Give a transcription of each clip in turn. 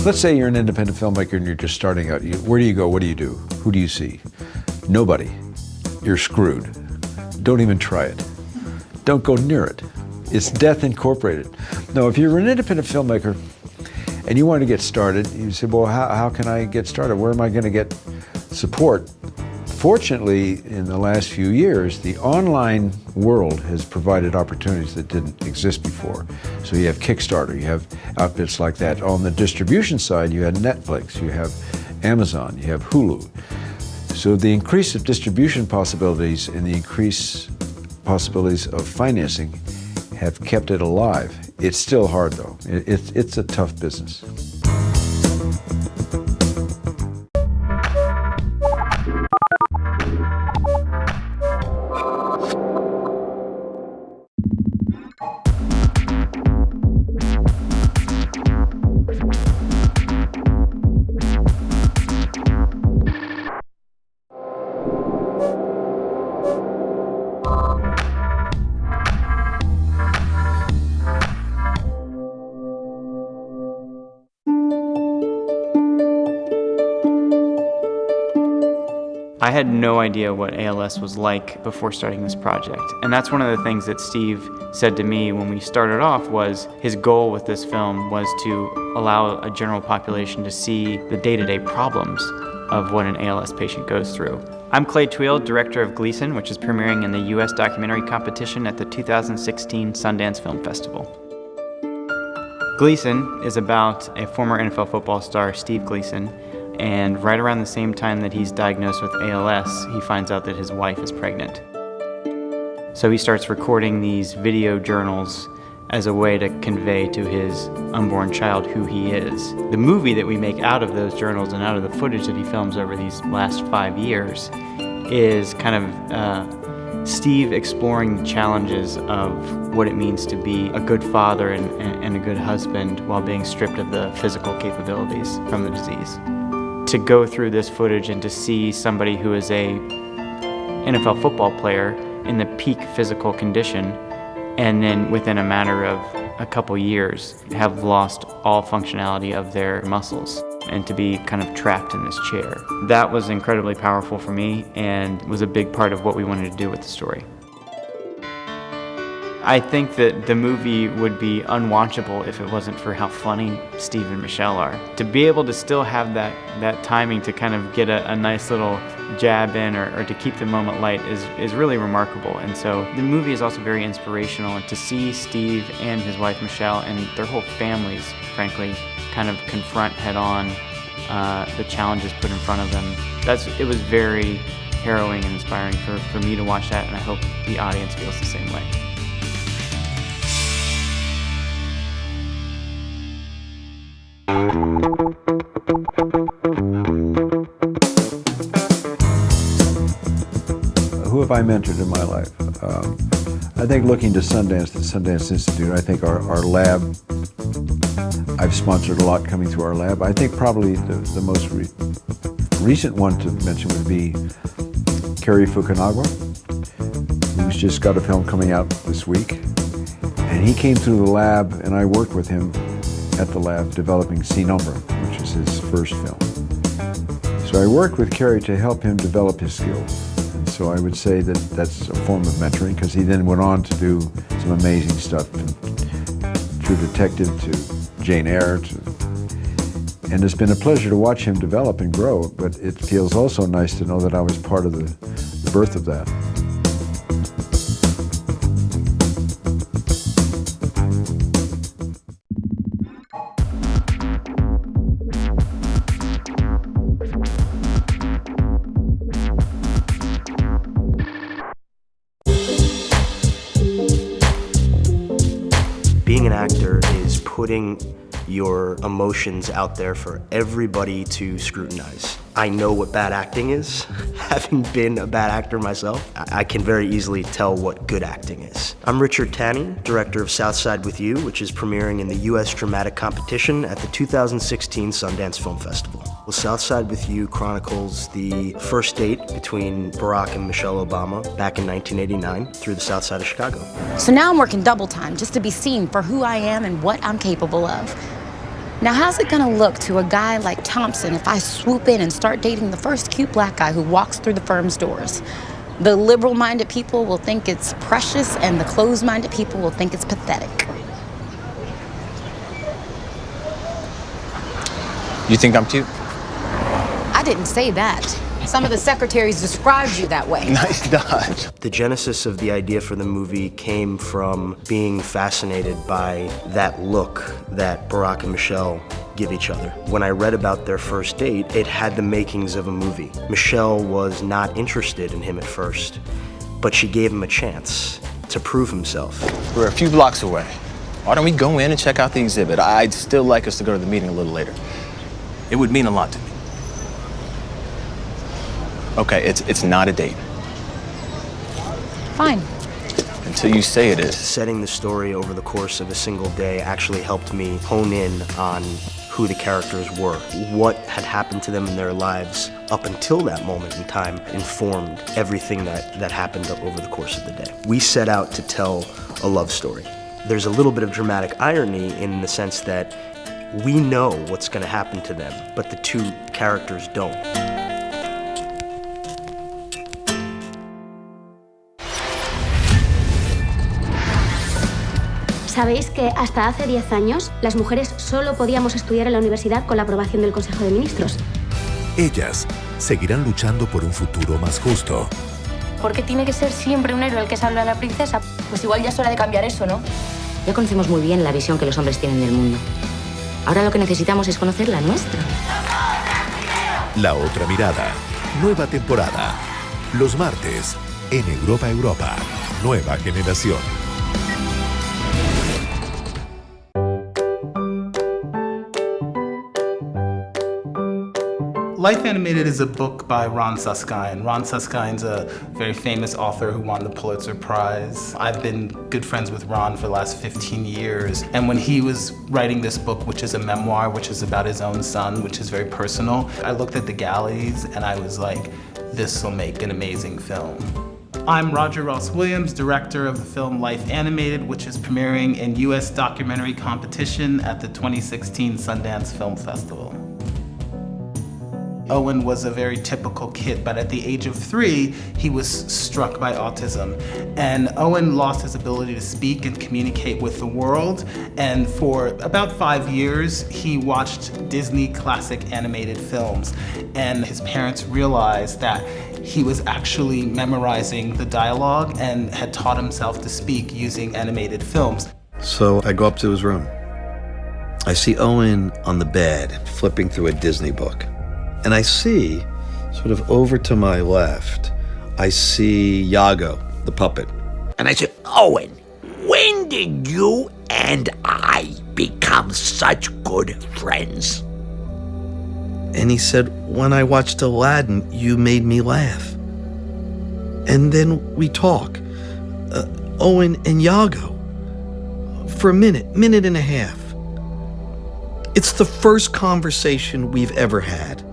Let's say you're an independent filmmaker and you're just starting out. Where do you go? What do you do? Who do you see? Nobody. You're screwed. Don't even try it. Don't go near it. It's death incorporated. No, if you're an independent filmmaker and you want to get started, you say, well, how can I get started? Where am I going to get support? Fortunately, in the last few years, the online world has provided opportunities that didn't exist before. So you have Kickstarter, you have outfits like that. On the distribution side, you have Netflix, you have Amazon, you have Hulu. So the increase of distribution possibilities and the increased possibilities of financing have kept it alive. It's still hard though. It's a tough business. I had no idea what ALS was like before starting this project. And that's one of the things that Steve said to me when we started off was his goal with this film was to allow a general population to see the day-to-day problems of what an ALS patient goes through. I'm Clay Tweel, director of Gleason, which is premiering in the U.S. documentary competition at the 2016 Sundance Film Festival. Gleason is about a former NFL football star, Steve Gleason, and right around the same time that he's diagnosed with ALS, he finds out that his wife is pregnant. So he starts recording these video journals as a way to convey to his unborn child who he is. The movie that we make out of those journals and out of the footage that he films over these last 5 years is kind of Steve exploring the challenges of what it means to be a good father and a good husband while being stripped of the physical capabilities from the disease. To go through this footage and to see somebody who is a NFL football player in the peak physical condition and then within a matter of a couple years have lost all functionality of their muscles and to be kind of trapped in this chair. That was incredibly powerful for me and was a big part of what we wanted to do with the story. I think that the movie would be unwatchable if it wasn't for how funny Steve and Michelle are. To be able to still have that timing to kind of get a nice little jab in or to keep the moment light is really remarkable. And so the movie is also very inspirational. And to see Steve and his wife Michelle and their whole families, frankly, kind of confront head-on the challenges put in front of them, it was very harrowing and inspiring for me to watch that, and I hope the audience feels the same way. Who have I mentored in my life? I think looking to Sundance, the Sundance Institute, I think our lab, I've sponsored a lot coming through our lab. I think probably the most recent one to mention would be Cary Fukunaga, who's just got a film coming out this week. And he came through the lab and I worked with him at the lab developing Sin Nombre, which is his first film. So I worked with Cary to help him develop his skills. And so I would say that that's a form of mentoring, because he then went on to do some amazing stuff, from True Detective to Jane Eyre. And it's been a pleasure to watch him develop and grow, but it feels also nice to know that I was part of the birth of that. Being an actor is putting your emotions out there for everybody to scrutinize. I know what bad acting is. Having been a bad actor myself, I can very easily tell what good acting is. I'm Richard Tanny, director of Southside With You, which is premiering in the U.S. Dramatic Competition at the 2016 Sundance Film Festival. Well, Southside With You chronicles the first date between Barack and Michelle Obama back in 1989 through the South Side of Chicago. So now I'm working double time just to be seen for who I am and what I'm capable of. Now, how's it gonna look to a guy like Thompson if I swoop in and start dating the first cute black guy who walks through the firm's doors? The liberal-minded people will think it's precious, and the closed-minded people will think it's pathetic. You think I'm cute? I didn't say that. Some of the secretaries described you that way. Nice dodge. The genesis of the idea for the movie came from being fascinated by that look that Barack and Michelle give each other. When I read about their first date, it had the makings of a movie. Michelle was not interested in him at first, but she gave him a chance to prove himself. We're a few blocks away. Why don't we go in and check out the exhibit? I'd still like us to go to the meeting a little later. It would mean a lot to me. Okay, it's not a date. Fine. Until you say it is. Setting the story over the course of a single day actually helped me hone in on who the characters were. What had happened to them in their lives up until that moment in time informed everything that happened over the course of the day. We set out to tell a love story. There's a little bit of dramatic irony in the sense that we know what's going to happen to them, but the two characters don't. ¿Sabéis que hasta hace 10 años las mujeres solo podíamos estudiar en la universidad con la aprobación del Consejo de Ministros? Ellas seguirán luchando por un futuro más justo. ¿Por qué tiene que ser siempre un héroe el que salva a la princesa? Pues igual ya es hora de cambiar eso, ¿no? Ya conocemos muy bien la visión que los hombres tienen del mundo. Ahora lo que necesitamos es conocer la nuestra. La otra mirada. Nueva temporada. Los martes en Europa. Nueva generación. Life Animated is a book by Ron Suskind. Ron Suskind's a very famous author who won the Pulitzer Prize. I've been good friends with Ron for the last 15 years. And when he was writing this book, which is a memoir, which is about his own son, which is very personal, I looked at the galleys and I was like, this will make an amazing film. I'm Roger Ross Williams, director of the film Life Animated, which is premiering in U.S. documentary competition at the 2016 Sundance Film Festival. Owen was a very typical kid, but at the age of 3, he was struck by autism. And Owen lost his ability to speak and communicate with the world. And for about 5 years, he watched Disney classic animated films. And his parents realized that he was actually memorizing the dialogue and had taught himself to speak using animated films. So I go up to his room. I see Owen on the bed, flipping through a Disney book. And I see, sort of over to my left, I see Iago, the puppet. And I said, Owen, when did you and I become such good friends? And he said, when I watched Aladdin, you made me laugh. And then we talk, Owen and Iago, for a minute and a half. It's the first conversation we've ever had.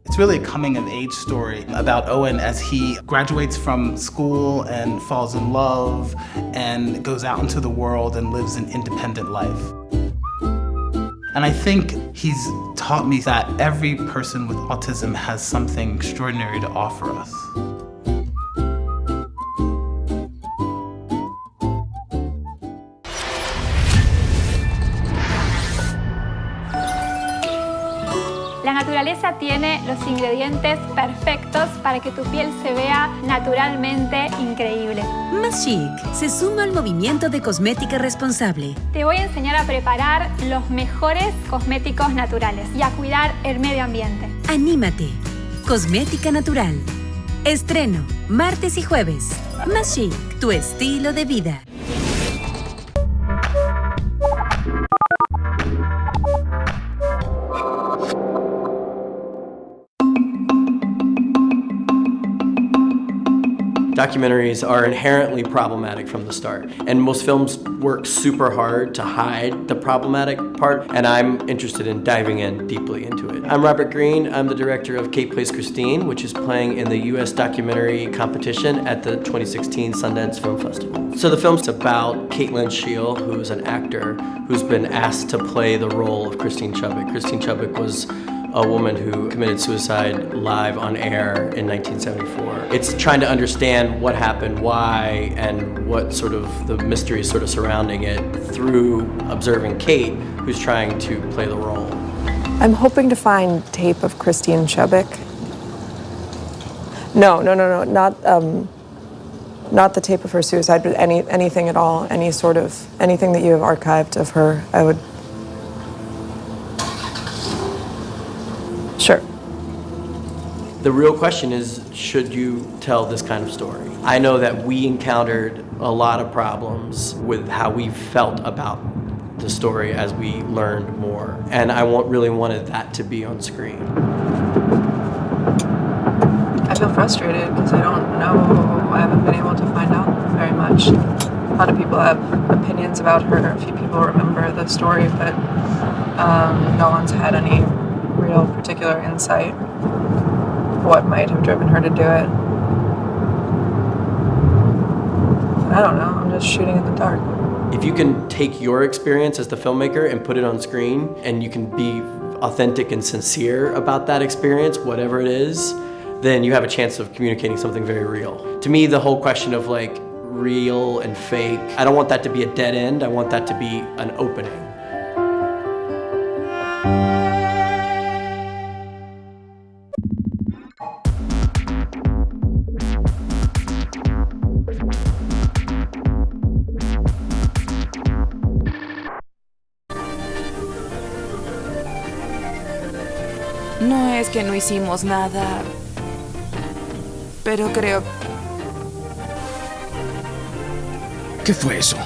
It's really a coming-of-age story about Owen as he graduates from school and falls in love and goes out into the world and lives an independent life. And I think he's taught me that every person with autism has something extraordinary to offer us. La naturaleza tiene los ingredientes perfectos para que tu piel se vea naturalmente increíble. Más Chic se suma al movimiento de cosmética responsable. Te voy a enseñar a preparar los mejores cosméticos naturales y a cuidar el medio ambiente. Anímate. Cosmética natural. Estreno, martes y jueves. Más Chic, tu estilo de vida. Documentaries are inherently problematic from the start, and most films work super hard to hide the problematic part, and I'm interested in diving in deeply into it. I'm Robert Green. I'm the director of Kate Plays Christine, which is playing in the U.S. documentary competition at the 2016 Sundance Film Festival. So the film's about Caitlin Scheel, who's an actor who's been asked to play the role of Christine Chubbuck. Christine Chubbuck was a woman who committed suicide live on air in 1974. It's trying to understand what happened, why, and what sort of the mystery sort of surrounding it through observing Kate, who's trying to play the role. I'm hoping to find tape of Christine Chubbuck. No, not the tape of her suicide, but anything at all, anything that you have archived of her, I would. Sure. The real question is, should you tell this kind of story? I know that we encountered a lot of problems with how we felt about the story as we learned more, and I really wanted that to be on screen. I feel frustrated because I don't know, I haven't been able to find out very much. A lot of people have opinions about her, a few people remember the story, but no one's had any real particular insight what might have driven her to do it. I don't know, I'm just shooting in the dark. If you can take your experience as the filmmaker and put it on screen, and you can be authentic and sincere about that experience, whatever it is, then you have a chance of communicating something very real. To me, the whole question of like real and fake, I don't want that to be a dead end, I want that to be an opening. No es que no hicimos nada, pero creo... ¿Qué fue eso?